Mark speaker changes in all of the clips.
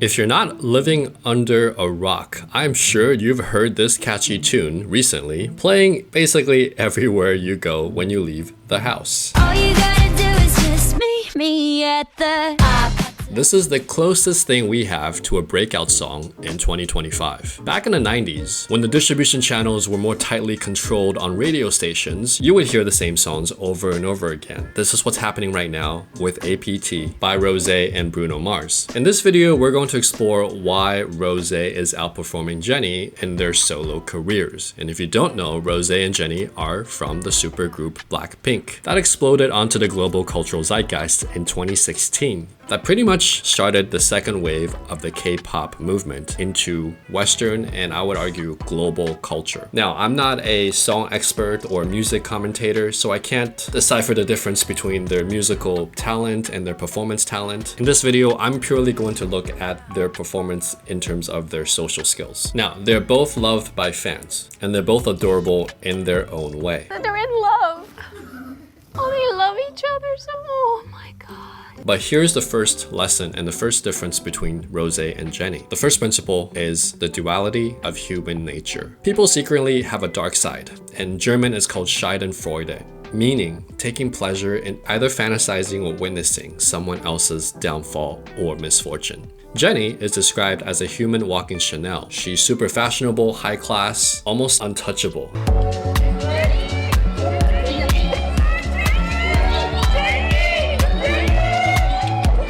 Speaker 1: If you're not living under a rock, I'm sure you've heard this catchy tune recently, playing basically everywhere you go when you leave the house.
Speaker 2: All you gotta do is just meet me at the top.
Speaker 1: This is the closest thing we have to a breakout song in 2025. Back in the 90s, when the distribution channels were more tightly controlled on radio stations, you would hear the same songs over and over again. This is what's happening right now with APT by Rosé and Bruno Mars. In this video, we're going to explore why Rosé is outperforming Jennie in their solo careers. And if you don't know, Rosé and Jennie are from the supergroup Blackpink that exploded onto the global cultural zeitgeist in 2016. That pretty much started the second wave of the K-pop movement into Western and I would argue global culture. Now, I'm not a song expert or music commentator, so I can't decipher the difference between their musical talent and their performance talent. In this video, I'm purely going to look at their performance in terms of their social skills. Now, they're both loved by fans, and they're both adorable in their own way.
Speaker 3: They're in love. Oh, they love each other so. Oh my god.
Speaker 1: But here's the first lesson and the first difference between Rosé and Jennie. The first principle is the duality of human nature. People secretly have a dark side. In German, it's called Schadenfreude, meaning taking pleasure in either fantasizing or witnessing someone else's downfall or misfortune. Jennie is described as a human walking Chanel. She's super fashionable, high class, almost untouchable.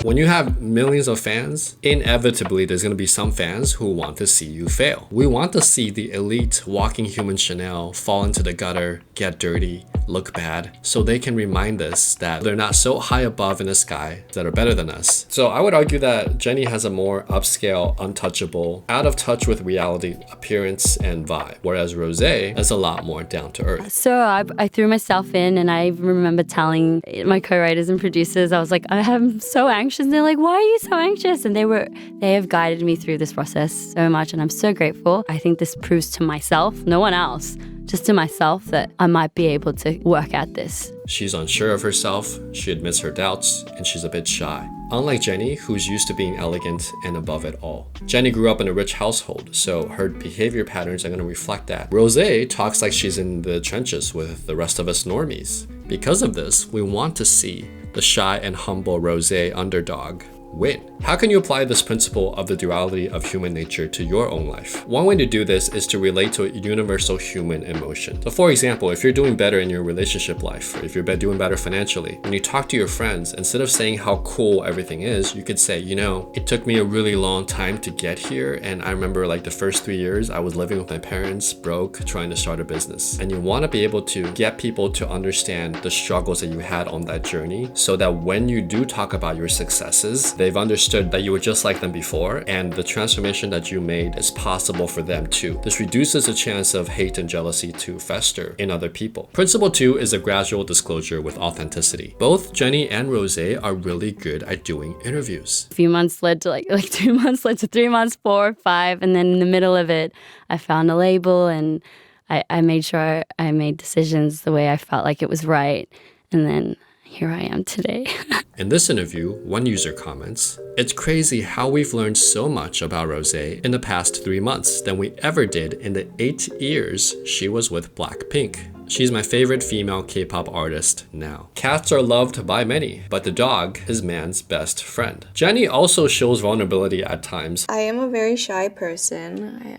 Speaker 1: When you have millions of fans, inevitably there's going to be some fans who want to see you fail. We want to see the elite walking human Chanel fall into the gutter, get dirty, look bad, so they can remind us that they're not so high above in the sky that are better than us. So I would argue that Jennie has a more upscale, untouchable, out of touch with reality appearance and vibe, whereas Rosé is a lot more down to earth.
Speaker 4: So I threw myself in, and I remember telling my co-writers and producers, I was like, I am so anxious. And they're like, why are you so anxious? And they have guided me through this process so much, and I'm so grateful. I think this proves to myself, no one else, just to myself, that I might be able to work at this.
Speaker 1: She's unsure of herself, she admits her doubts, and she's a bit shy. Unlike Jennie, who's used to being elegant and above it all. Jennie grew up in a rich household, so her behavior patterns are going to reflect that. Rosé talks like she's in the trenches with the rest of us normies. Because of this, we want to see the shy and humble Rosé underdog win. How can you apply this principle of the duality of human nature to your own life? One way to do this is to relate to a universal human emotion. So for example, if you're doing better in your relationship life, or if you're doing better financially, when you talk to your friends, instead of saying how cool everything is, you could say, you know, it took me a really long time to get here, and I remember like the first 3 years I was living with my parents, broke, trying to start a business. And you want to be able to get people to understand the struggles that you had on that journey, so that when you do talk about your successes, they've understood that you were just like them before, and the transformation that you made is possible for them too. This reduces the chance of hate and jealousy to fester in other people. Principle 2 is a gradual disclosure with authenticity. Both Jennie and Rosé are really good at doing interviews.
Speaker 4: A few months led to like 2 months led to 3 months, 4, 5, and then in the middle of it, I found a label, and I made sure I made decisions the way I felt like it was right, and then here I am today.
Speaker 1: In this interview, one user comments, "It's crazy how we've learned so much about Rosé in the past 3 months than we ever did in the 8 years she was with Blackpink. She's my favorite female K-pop artist now. Cats are loved by many, but the dog is man's best friend." Jennie also shows vulnerability at times.
Speaker 3: I am a very shy person.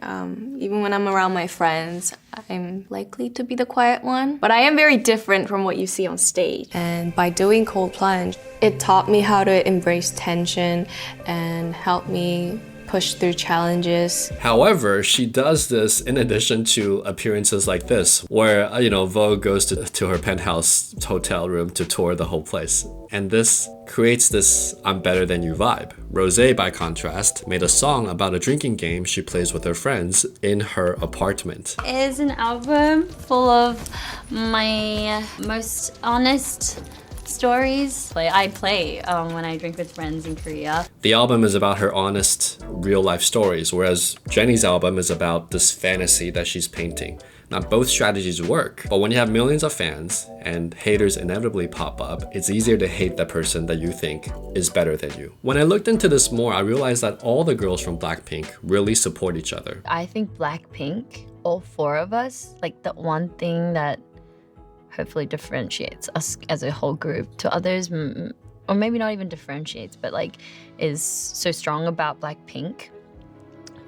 Speaker 3: Even when I'm around my friends, I'm likely to be the quiet one. But I am very different from what you see on stage. And by doing cold plunge, it taught me how to embrace tension and help me push through challenges.
Speaker 1: However, she does this in addition to appearances like this, where, Vogue goes to her penthouse hotel room to tour the whole place. And this creates this I'm better than you vibe. Rosé, by contrast, made a song about a drinking game she plays with her friends in her apartment.
Speaker 4: It is an album full of my most honest stories I play when I drink with friends in Korea.
Speaker 1: The album is about her honest, real-life stories, whereas Jennie's album is about this fantasy that she's painting. Now, both strategies work, but when you have millions of fans and haters inevitably pop up, it's easier to hate the person that you think is better than you. When I looked into this more, I realized that all the girls from Blackpink really support each other.
Speaker 4: I think Blackpink, all 4 of us, like the one thing that hopefully differentiates us as a whole group to others, or maybe not even differentiates, but like is so strong about Blackpink,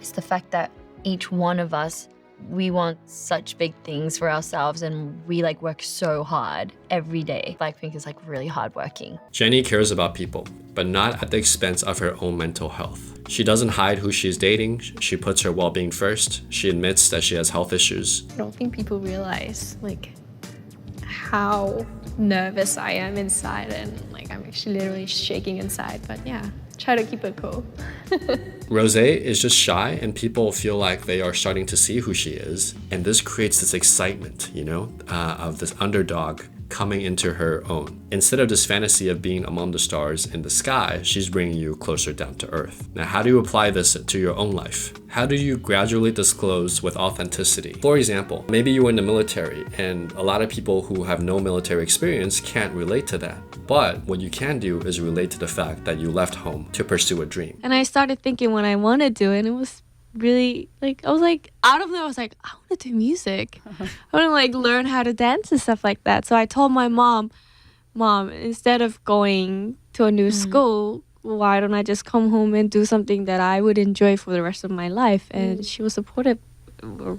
Speaker 4: is the fact that each one of us, we want such big things for ourselves and we like work so hard every day. Blackpink is like really hardworking.
Speaker 1: Jennie cares about people, but not at the expense of her own mental health. She doesn't hide who she's dating. She puts her well-being first. She admits that she has health issues.
Speaker 3: I don't think people realize like how nervous I am inside, and like I'm actually literally shaking inside, but yeah, try to keep it cool.
Speaker 1: Rosé is just shy, and people feel like they are starting to see who she is, and this creates this excitement, of this underdog coming into her own. Instead of this fantasy of being among the stars in the sky, she's bringing you closer down to earth. Now, how do you apply this to your own life? How do you gradually disclose with authenticity? For example, maybe you were in the military, and a lot of people who have no military experience can't relate to that. But what you can do is relate to the fact that you left home to pursue a dream.
Speaker 3: And I started thinking what I want to do, and it was really like, I was like, out of there, I was like, I want to do music. I want to like learn how to dance and stuff like that. So I told my mom, instead of going to a new school, why don't I just come home and do something that I would enjoy for the rest of my life? And she was supportive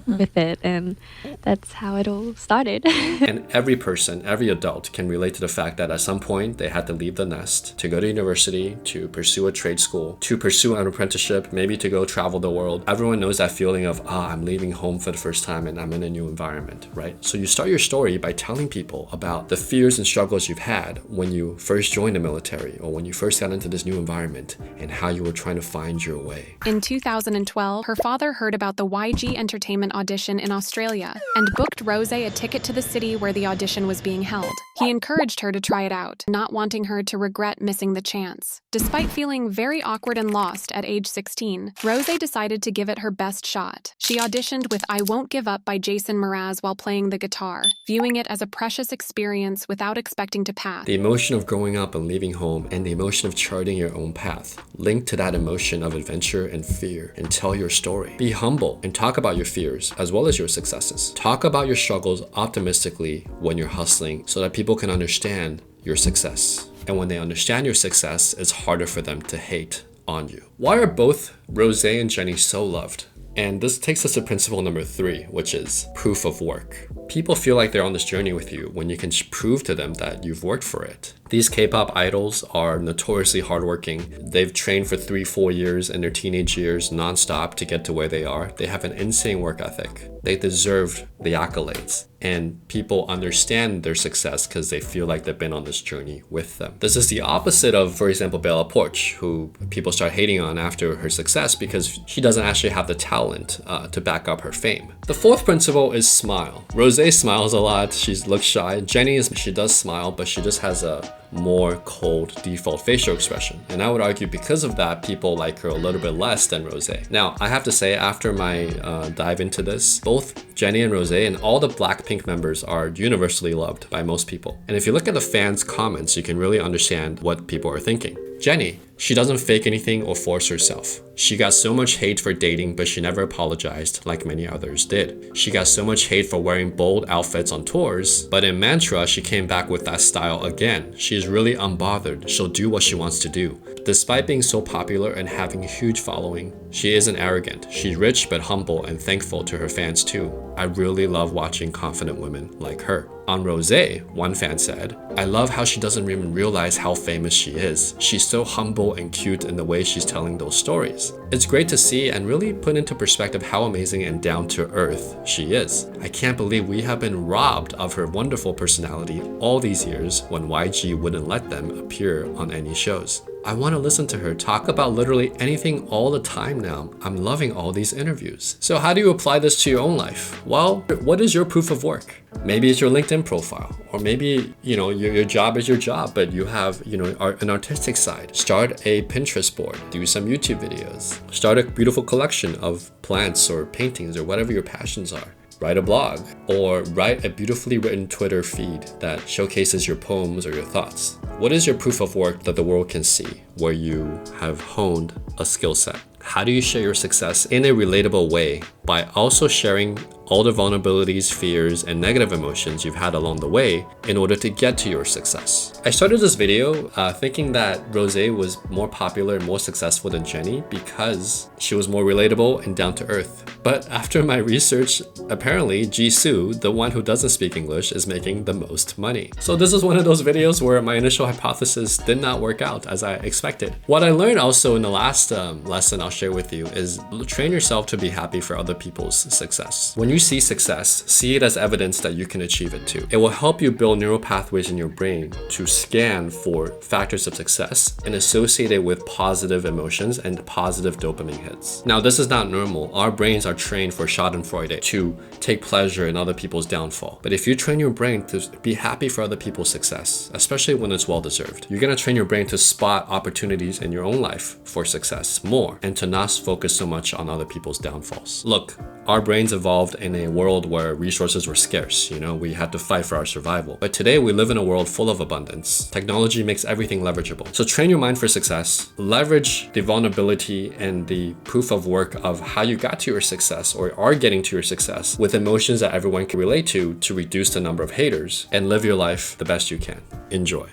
Speaker 3: with it, and that's how it all started.
Speaker 1: And every person, every adult can relate to the fact that at some point they had to leave the nest to go to university, to pursue a trade school, to pursue an apprenticeship, maybe to go travel the world. Everyone knows that feeling of, I'm leaving home for the first time and I'm in a new environment, right? So you start your story by telling people about the fears and struggles you've had when you first joined the military or when you first got into this new environment and how you were trying to find your way.
Speaker 5: In 2012, her father heard about the YG Entertainment audition in Australia and booked Rosé a ticket to the city where the audition was being held. He encouraged her to try it out, not wanting her to regret missing the chance. Despite feeling very awkward and lost at age 16, Rosé decided to give it her best shot. She auditioned with I Won't Give Up by Jason Mraz while playing the guitar, viewing it as a precious experience without expecting to pass.
Speaker 1: The emotion of growing up and leaving home and the emotion of charting your own path. Link to that emotion of adventure and fear and tell your story. Be humble and talk about your fears as well as your successes. Talk about your struggles optimistically when you're hustling so that people can understand your success. And when they understand your success, it's harder for them to hate on you. Why are both Rosé and Jennie so loved? And this takes us to principle number 3, which is proof of work. People feel like they're on this journey with you when you can prove to them that you've worked for it. These K-pop idols are notoriously hardworking. They've trained for 3-4 years in their teenage years nonstop to get to where they are. They have an insane work ethic. They deserve the accolades. And people understand their success because they feel like they've been on this journey with them. This is the opposite of, for example, Bella Poarch, who people start hating on after her success because she doesn't actually have the talent to back up her fame. The 4th principle is smile. Rosé smiles a lot. She looks shy. Jennie, she does smile, but she just has a more cold default facial expression. And I would argue because of that, people like her a little bit less than Rosé. Now, I have to say, after my dive into this, both Jennie and Rosé and all the Blackpink members are universally loved by most people. And if you look at the fans' comments, you can really understand what people are thinking. Jennie, she doesn't fake anything or force herself. She got so much hate for dating, but she never apologized like many others did. She got so much hate for wearing bold outfits on tours, but in Mantra, she came back with that style again. She is really unbothered. She'll do what she wants to do. Despite being so popular and having a huge following, she isn't arrogant. She's rich but humble and thankful to her fans too. I really love watching confident women like her. On Rosé, one fan said, I love how she doesn't even realize how famous she is. She's so humble and cute in the way she's telling those stories. It's great to see and really put into perspective how amazing and down to earth she is. I can't believe we have been robbed of her wonderful personality all these years when YG wouldn't let them appear on any shows. I want to listen to her talk about literally anything all the time now. I'm loving all these interviews. So how do you apply this to your own life? Well, what is your proof of work? Maybe it's your LinkedIn profile, or maybe, your job is your job, but you have, an artistic side. Start a Pinterest board, do some YouTube videos, start a beautiful collection of plants or paintings or whatever your passions are. write a blog, or write a beautifully written Twitter feed that showcases your poems or your thoughts. What is your proof of work that the world can see where you have honed a skill set? How do you share your success in a relatable way by also sharing all the vulnerabilities, fears, and negative emotions you've had along the way in order to get to your success? I started this video thinking that Rosé was more popular and more successful than Jennie because she was more relatable and down to earth. But after my research, apparently Jisoo, the one who doesn't speak English, is making the most money. So this is one of those videos where my initial hypothesis did not work out as I expected. What I learned also in the last lesson I'll share with you is train yourself to be happy for other people's success. When you see success, see it as evidence that you can achieve it too. It will help you build neural pathways in your brain to scan for factors of success and associate it with positive emotions and positive dopamine hits. Now, this is not normal. Our brains are trained for Schadenfreude, to take pleasure in other people's downfall. But if you train your brain to be happy for other people's success, especially when it's well-deserved, you're gonna train your brain to spot opportunities in your own life for success more and to not focus so much on other people's downfalls. Look, our brains evolved in a world where resources were scarce, we had to fight for our survival. But today we live in a world full of abundance. Technology makes everything leverageable. So train your mind for success, leverage the vulnerability and the proof of work of how you got to your success or are getting to your success with emotions that everyone can relate to reduce the number of haters and live your life the best you can. Enjoy.